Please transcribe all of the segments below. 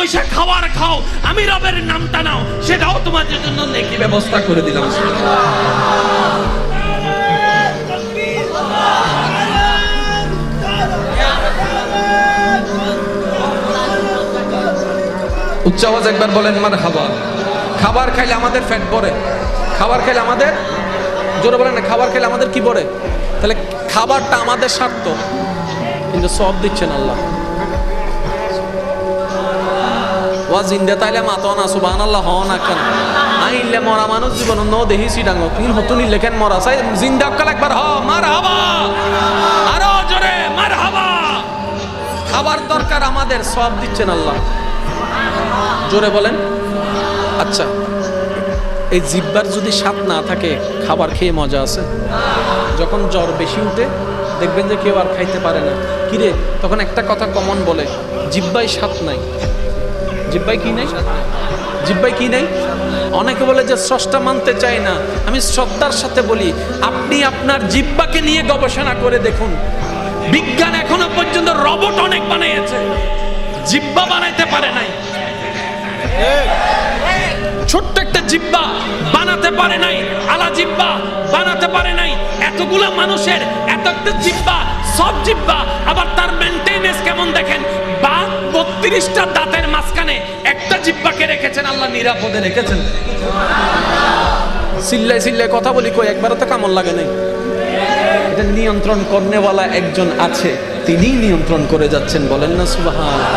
পয়সা খাওয়ার খাও, আমি রবের নামটা নাও, সেটাও তোমাদের জন্য নেকি ব্যবস্থা করে দিলাম। উচ্চ আওয়াজ একবার বলেন মারহাবা। খাবার খাইলে আমাদের ফ্যাট পড়ে, খাবার খাইলে আমাদের, জোরে বলেন না, খাবার খাইলে আমাদের কি পড়ে? তাহলে খাবারটা আমাদের স্বার্থ, কিন্তু সব দিচ্ছেন আল্লাহ। ওয়া জিন্দা তাইলে মাতো না সুবহানাল্লাহ হও না কেন আইলে মরা মানুষ জীবন ন দেহি সিডাঙ্গ তিন হতুনি লেখেন মরা চাই জিন্দা কাল একবার হ মারহাবা, আরো জোরে মারহাবা। খাবার দরকার আমাদের, সব দিচ্ছেন আল্লাহ, জোরে বলেন। আচ্ছা, এই জিহ্বার যদি স্বাদ না থাকে খাবার খেয়ে মজা আছে? যখন জ্বর বেশি উঠে দেখবেন যে কেউ আর খাইতে পারে না, কিরে তখন একটা কথা কমন বলে, জিহ্বায় স্বাদ নাই। জিহ্বায় কি নাই? জিহ্বায় কি নাই? অনেকে বলে যে স্রষ্টা মানতে চায় না। আমি শ্রদ্ধার সাথে বলি, আপনি আপনার জিহ্বাকে নিয়ে গবেষণা করে দেখুন। বিজ্ঞান এখনো পর্যন্ত রোবট অনেক বানিয়েছে, জিহ্বা বানাইতে পারে নাই। ছোট্ট একটা জিহ্বা বানাতে পারে নাই, আলা জিহ্বা বানাতে পারে নাই। এতগুলা মানুষের এত একটা জিহ্বা, সব জিহ্বা, আবার তার মেইনটেনেন্স কেমন দেখেন। বা 32টা দাঁতের মাঝখানে একটা জিহ্বাকে রেখেছেন আল্লাহ, নিরাপদে রেখেছেন। সিল্লায় সিল্লায় কথা বলি, কই একবারও তো কামড় লাগে নাই। এটা নিয়ন্ত্রণ করনেওয়ালা একজন আছে, তিনিই নিয়ন্ত্রণ করে যাচ্ছেন, বলেন না সুবহানাল্লাহ।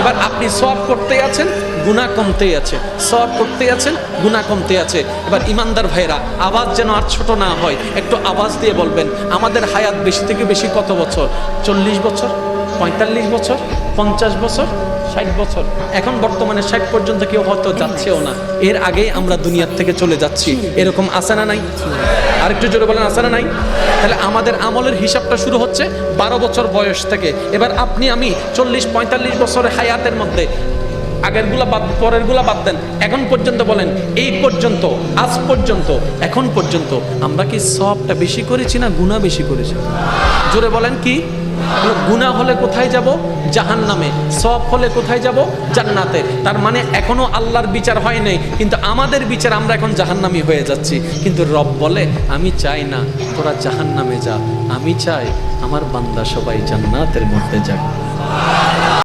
এবার আপনি সওয়াব করতে আছেন, গুনাহ কমতে আছে, সওয়াব করতে আছেন, গুনাহ কমতে আছে। এবার ইমানদার ভাইরা, আওয়াজ যেন আর ছোট না হয়, একটু আওয়াজ দিয়ে বলবেন আমাদের হায়াত বেশি থেকে বেশি কত বছর? 40 বছর, 45 বছর, 50 বছর, 60 বছর। এখন বর্তমানে 60 পর্যন্ত কেউ হয়তো যাচ্ছেও না, এর আগেই আমরা দুনিয়ার থেকে চলে যাচ্ছি। এরকম আছে না নাই? আরেকটু জোরে বলেন, আছে না নাই? তাহলে আমাদের আমলের হিসাবটা শুরু হচ্ছে 12 বছর বয়স থেকে। এবার আপনি আমি 40-45 বছরের হায়াতের মধ্যে আগেরগুলা বাদ, পরেরগুলা বাদ দেন, এখন পর্যন্ত বলেন, এই পর্যন্ত, আজ পর্যন্ত, এখন পর্যন্ত আমরা কি সওয়াবটা বেশি করেছি না গুনাহ বেশি করেছি? জোরে বলেন কি? গুনাহ হলে কোথায় যাব? জাহান্নামে। সওয়াব হলে কোথায় যাব? জান্নাতে। তার মানে এখনো আল্লাহর বিচার হয় নাই, কিন্তু আমাদের বিচার, আমরা এখন জাহান্নামী হয়ে যাচ্ছি। কিন্তু রব বলে, আমি চাই না তোরা জাহান্নামে যা, আমি চাই আমার বান্দা সবাই জান্নাতের মধ্যে যাক।